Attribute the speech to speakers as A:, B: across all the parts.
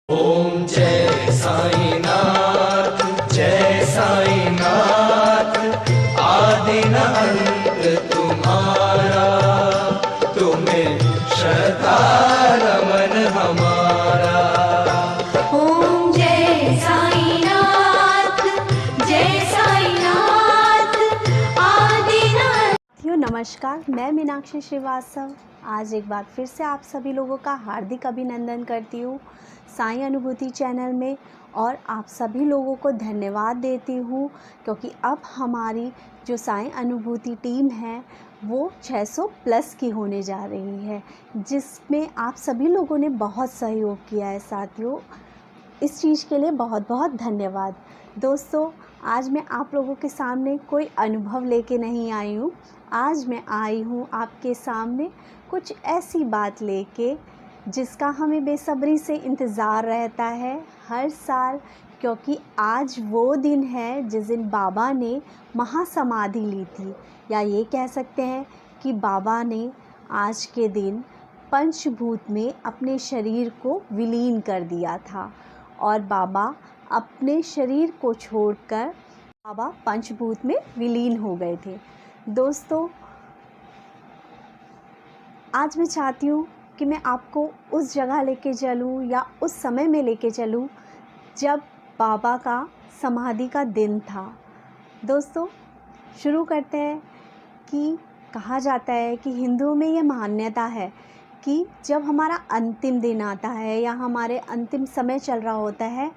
A: ओम जय साईनाथ, जय साईनाथ। आदि न अंत तुम्हारा, तुम्हें श्रद्धा नमन हमारा।
B: ओम जय साईनाथ, जय साईनाथ। आदिनाथ।
C: नमस्कार, मैं मीनाक्षी श्रीवास्तव आज एक बार फिर से आप सभी लोगों का हार्दिक अभिनंदन करती हूँ साईं अनुभूति चैनल में, और आप सभी लोगों को धन्यवाद देती हूँ क्योंकि अब हमारी जो साईं अनुभूति टीम है वो 600 प्लस की होने जा रही है, जिसमें आप सभी लोगों ने बहुत सहयोग किया है। साथियों, इस चीज़ के लिए बहुत बहुत धन्यवाद। दोस्तों, आज मैं आप लोगों के सामने कोई अनुभव लेके नहीं आई हूँ। आज मैं आई हूँ आपके सामने कुछ ऐसी बात लेके जिसका हमें बेसब्री से इंतज़ार रहता है हर साल, क्योंकि आज वो दिन है जिस दिन बाबा ने महासमाधि ली थी, या ये कह सकते हैं कि बाबा ने आज के दिन पंचभूत में अपने शरीर को विलीन कर दिया था, और बाबा अपने शरीर को छोड़कर बाबा पंचभूत में विलीन हो गए थे। दोस्तों, आज मैं चाहती हूँ कि मैं आपको उस जगह लेके चलूँ या उस समय में लेके चलूँ जब बाबा का समाधि का दिन था। दोस्तों, शुरू करते हैं कि कहा जाता है कि हिंदुओं में ये मान्यता है कि जब हमारा अंतिम दिन आता है या हमारे अंतिम समय चल रहा होता है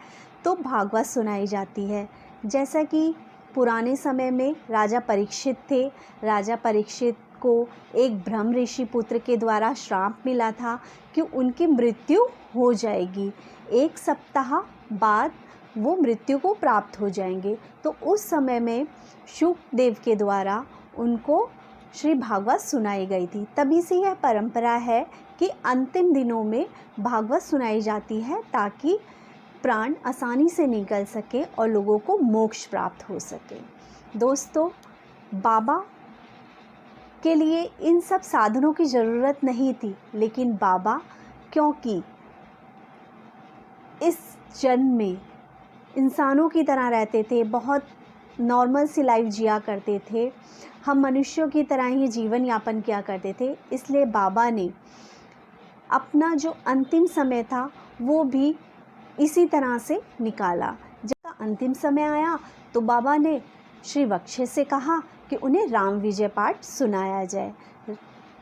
C: तो भागवत सुनाई जाती है। जैसा कि पुराने समय में राजा परीक्षित थे, राजा परीक्षित को एक ब्रह्म ऋषि पुत्र के द्वारा श्राप मिला था कि उनकी मृत्यु हो जाएगी, 1 सप्ताह बाद वो मृत्यु को प्राप्त हो जाएंगे। तो उस समय में शुकदेव के द्वारा उनको श्री भागवत सुनाई गई थी। तभी से यह परंपरा है कि अंतिम दिनों में भागवत सुनाई जाती है ताकि प्राण आसानी से निकल सके और लोगों को मोक्ष प्राप्त हो सके। दोस्तों, बाबा के लिए इन सब साधनों की ज़रूरत नहीं थी, लेकिन बाबा क्योंकि इस जन्म में इंसानों की तरह रहते थे, बहुत नॉर्मल सी लाइफ जिया करते थे, हम मनुष्यों की तरह ही जीवन यापन किया करते थे, इसलिए बाबा ने अपना जो अंतिम समय था वो भी इसी तरह से निकाला। जब अंतिम समय आया तो बाबा ने श्री वक्ष से कहा कि उन्हें राम विजय पाठ सुनाया जाए।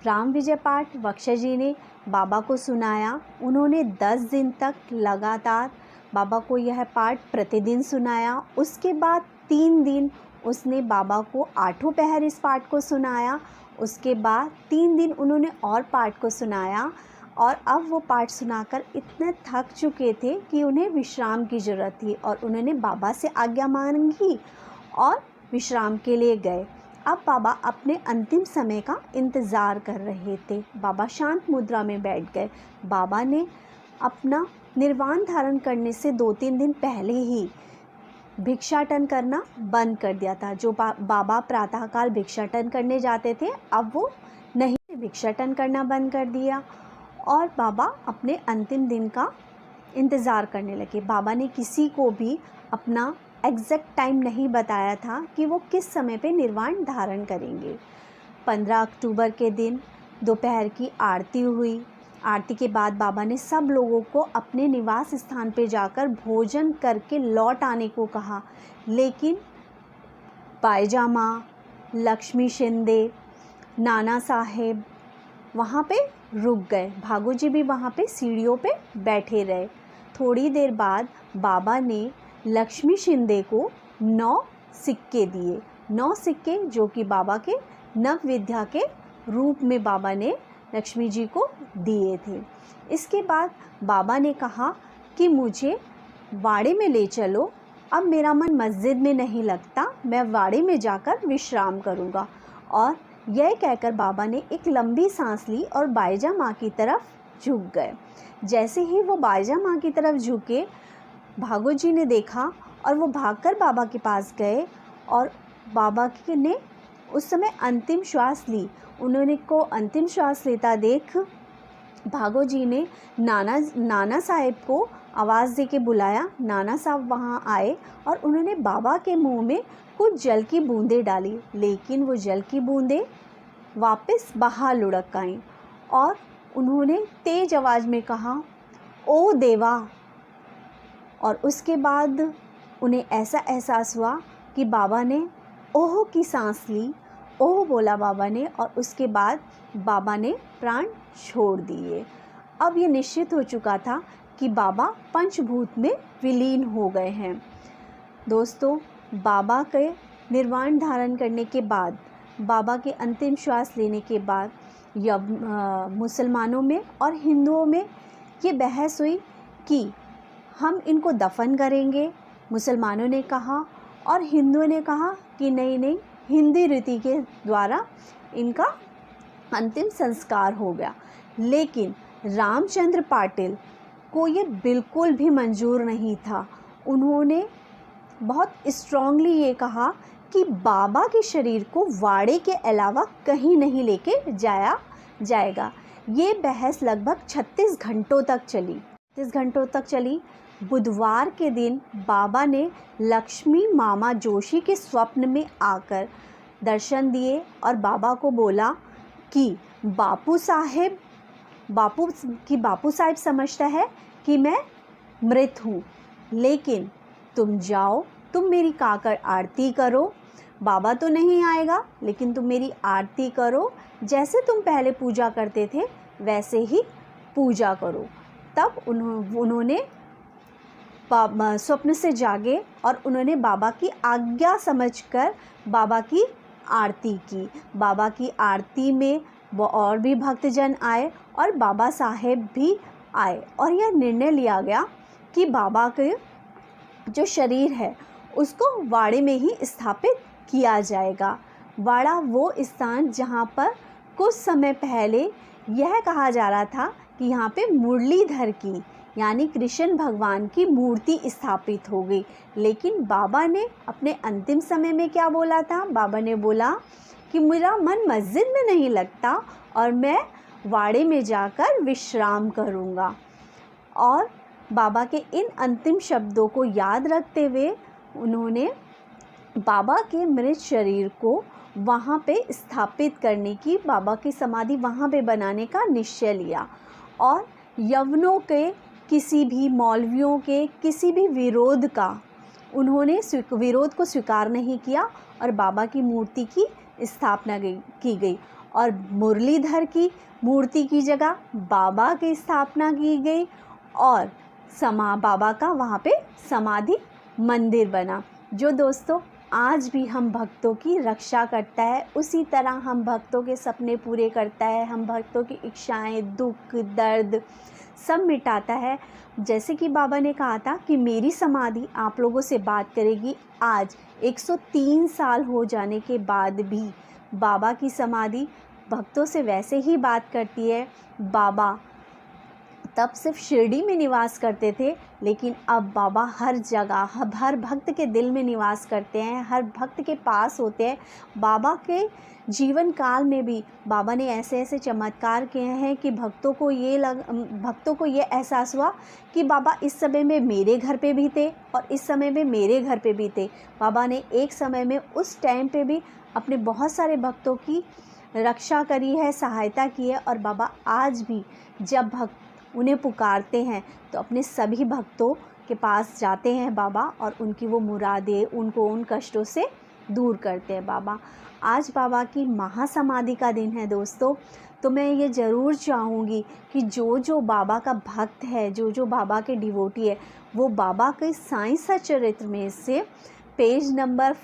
C: राम विजय पाठ वक्ष जी ने बाबा को सुनाया। उन्होंने 10 दिन तक लगातार बाबा को यह पाठ प्रतिदिन सुनाया। उसके बाद 3 दिन उसने बाबा को 8 पहर इस पाठ को सुनाया। उसके बाद 3 दिन उन्होंने और पाठ को सुनाया, और अब वो पाठ सुनाकर इतने थक चुके थे कि उन्हें विश्राम की ज़रूरत थी, और उन्होंने बाबा से आज्ञा मांगी और विश्राम के लिए गए। अब बाबा अपने अंतिम समय का इंतज़ार कर रहे थे। बाबा शांत मुद्रा में बैठ गए। बाबा ने अपना निर्वाण धारण करने से 2-3 दिन पहले ही भिक्षाटन करना बंद कर दिया था। जो बाबा प्रातःकाल भिक्षाटन करने जाते थे, अब वो नहीं, भिक्षाटन करना बंद कर दिया, और बाबा अपने अंतिम दिन का इंतज़ार करने लगे। बाबा ने किसी को भी अपना एग्जैक्ट टाइम नहीं बताया था कि वो किस समय पे निर्वाण धारण करेंगे। 15 अक्टूबर के दिन दोपहर की आरती हुई। आरती के बाद बाबा ने सब लोगों को अपने निवास स्थान पे जाकर भोजन करके लौट आने को कहा, लेकिन पायजामा, लक्ष्मी शिंदे, नाना साहेब वहाँ पे रुक गए। भागो जी भी वहाँ पे सीढ़ियों पे बैठे रहे। थोड़ी देर बाद बाबा ने लक्ष्मी शिंदे को 9 सिक्के दिए। 9 सिक्के जो कि बाबा के नव विद्या के रूप में बाबा ने लक्ष्मी जी को दिए थे। इसके बाद बाबा ने कहा कि मुझे वाड़े में ले चलो, अब मेरा मन मस्जिद में नहीं लगता, मैं वाड़े में जाकर विश्राम करूँगा। और यह कहकर बाबा ने एक लंबी सांस ली और बाईजा माँ की तरफ झुक गए। जैसे ही वो बाईजा माँ की तरफ झुके, भागो जी ने देखा और वो भागकर बाबा के पास गए, और बाबा ने उस समय अंतिम श्वास ली। उन्होंने को अंतिम श्वास लेता देख भागो जी ने नाना साहेब को आवाज़ दे के बुलाया। नाना साहब वहाँ आए और उन्होंने बाबा के मुंह में कुछ जल की बूंदें डाली, लेकिन वो जल की बूंदें वापस बाहर लुढ़क आईं और उन्होंने तेज़ आवाज़ में कहा, ओ देवा। और उसके बाद उन्हें ऐसा एहसास हुआ कि बाबा ने ओह की सांस ली, ओह बोला बाबा ने, और उसके बाद बाबा ने प्राण छोड़ दिए। अब ये निश्चित हो चुका था कि बाबा पंचभूत में विलीन हो गए हैं। दोस्तों, बाबा के निर्वाण धारण करने के बाद, बाबा के अंतिम श्वास लेने के बाद मुसलमानों में और हिंदुओं में ये बहस हुई कि हम इनको दफन करेंगे, मुसलमानों ने कहा, और हिंदुओं ने कहा कि नहीं, हिंदी रीति के द्वारा इनका अंतिम संस्कार हो गया। लेकिन रामचंद्र पाटिल को ये बिल्कुल भी मंजूर नहीं था। उन्होंने बहुत स्ट्रांगली ये कहा कि बाबा के शरीर को वाड़े के अलावा कहीं नहीं लेके जाया जाएगा। ये बहस लगभग 36 घंटों तक चली। बुधवार के दिन बाबा ने लक्ष्मी मामा जोशी के स्वप्न में आकर दर्शन दिए और बाबा को बोला कि बापू साहेब समझता है कि मैं मृत हूँ, लेकिन तुम जाओ, तुम मेरी काकड़ आरती करो। बाबा तो नहीं आएगा, लेकिन तुम मेरी आरती करो, जैसे तुम पहले पूजा करते थे वैसे ही पूजा करो। तब उन्होंने स्वप्न से जागे और उन्होंने बाबा की आज्ञा समझकर बाबा की आरती की। बाबा की आरती में वो और भी भक्तजन आए और बाबा साहेब भी आए, और यह निर्णय लिया गया कि बाबा के जो शरीर है उसको वाड़े में ही स्थापित किया जाएगा। वाड़ा वो स्थान जहाँ पर कुछ समय पहले यह कहा जा रहा था कि यहाँ पे मुरलीधर की यानी कृष्ण भगवान की मूर्ति स्थापित हो गई। लेकिन बाबा ने अपने अंतिम समय में क्या बोला था? बाबा ने बोला कि मेरा मन मस्जिद में नहीं लगता और मैं वाड़े में जाकर विश्राम करूँगा। और बाबा के इन अंतिम शब्दों को याद रखते हुए उन्होंने बाबा के मृत शरीर को वहाँ पे स्थापित करने की, बाबा की समाधि वहाँ पे बनाने का निश्चय लिया। और यवनों के किसी भी, मौलवियों के किसी भी विरोध को स्वीकार नहीं किया और बाबा की मूर्ति की स्थापना की गई। और मुरलीधर की मूर्ति की जगह बाबा की स्थापना की गई और बाबा का वहाँ पे समाधि मंदिर बना, जो दोस्तों आज भी हम भक्तों की रक्षा करता है। उसी तरह हम भक्तों के सपने पूरे करता है, हम भक्तों की इच्छाएं, दुख, दर्द सब मिटाता है। जैसे कि बाबा ने कहा था कि मेरी समाधि आप लोगों से बात करेगी। आज 103 साल हो जाने के बाद भी बाबा की समाधि भक्तों से वैसे ही बात करती है। बाबा तब सिर्फ शिरडी में निवास करते थे, लेकिन अब बाबा हर जगह, हर भक्त के दिल में निवास करते हैं, हर भक्त के पास होते हैं। बाबा के जीवन काल में भी बाबा ने ऐसे ऐसे चमत्कार किए हैं कि भक्तों को ये एहसास हुआ कि बाबा इस समय में मेरे घर पे भी थे और इस समय में मेरे घर पे भी थे। बाबा ने एक समय में उस टाइम पे भी अपने बहुत सारे भक्तों की रक्षा करी है, सहायता की है। और बाबा आज भी जब भक्त उन्हें पुकारते हैं तो अपने सभी भक्तों के पास जाते हैं बाबा, और उनकी वो मुरादें, उनको उन कष्टों से दूर करते हैं बाबा। आज बाबा की महासमाधि का दिन है दोस्तों, तो मैं ये ज़रूर चाहूँगी कि जो बाबा का भक्त है, जो बाबा के डिवोटी है, वो बाबा के साईं सच्चरित्र में से पेज नंबर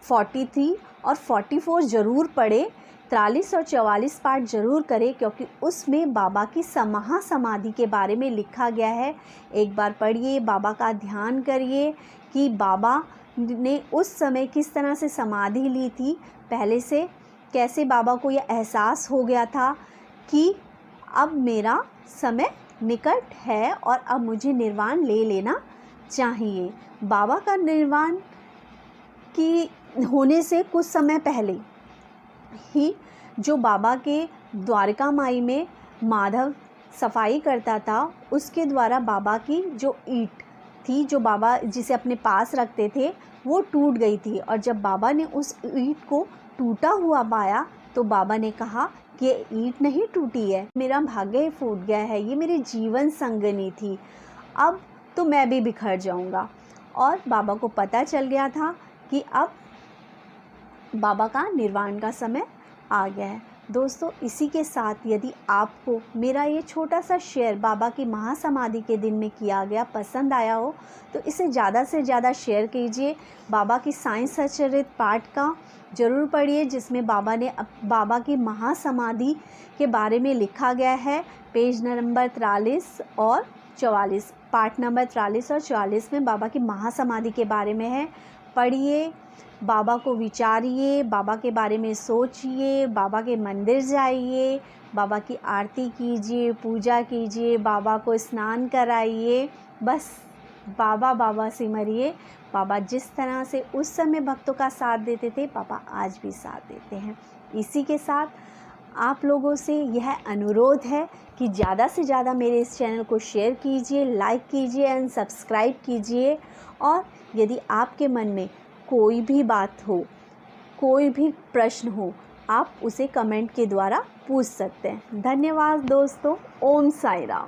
C: 43 और 44 ज़रूर पढ़े। 43 और 44 पाठ ज़रूर करें, क्योंकि उसमें बाबा की महासमाधि के बारे में लिखा गया है। एक बार पढ़िए, बाबा का ध्यान करिए कि बाबा ने उस समय किस तरह से समाधि ली थी, पहले से कैसे बाबा को यह एहसास हो गया था कि अब मेरा समय निकट है और अब मुझे निर्वाण ले लेना चाहिए। बाबा का निर्वाण की होने से कुछ समय पहले ही जो बाबा के द्वारका माई में माधव सफाई करता था उसके द्वारा बाबा की जो ईंट थी, जो बाबा जिसे अपने पास रखते थे, वो टूट गई थी। और जब बाबा ने उस ईंट को टूटा हुआ पाया तो बाबा ने कहा कि ये ईंट नहीं टूटी है, मेरा भाग्य ही फूट गया है, ये मेरी जीवन संगनी थी, अब तो मैं भी बिखर जाऊंगा। और बाबा को पता चल गया था कि अब बाबा का निर्वाण का समय आ गया है। दोस्तों, इसी के साथ यदि आपको मेरा ये छोटा सा शेयर बाबा की महासमाधि के दिन में किया गया पसंद आया हो तो इसे ज़्यादा से ज़्यादा शेयर कीजिए। बाबा की साइंस सचरित पाठ का ज़रूर पढ़िए, जिसमें बाबा की महासमाधि के बारे में लिखा गया है। पेज नंबर 43 और 44, पाठ नंबर 43 और 44 में बाबा की महासमाधि के बारे में है। पढ़िए, बाबा को विचारिए, बाबा के बारे में सोचिए, बाबा के मंदिर जाइए, बाबा की आरती कीजिए, पूजा कीजिए, बाबा को स्नान कराइए। बस बाबा बाबा सिमरिए। बाबा जिस तरह से उस समय भक्तों का साथ देते थे, बाबा आज भी साथ देते हैं। इसी के साथ आप लोगों से यह अनुरोध है कि ज़्यादा से ज़्यादा मेरे इस चैनल को शेयर कीजिए, लाइक कीजिए एंड सब्सक्राइब कीजिए। और यदि आपके मन में कोई भी बात हो, कोई भी प्रश्न हो, आप उसे कमेंट के द्वारा पूछ सकते हैं। धन्यवाद दोस्तों। ओम साई राम।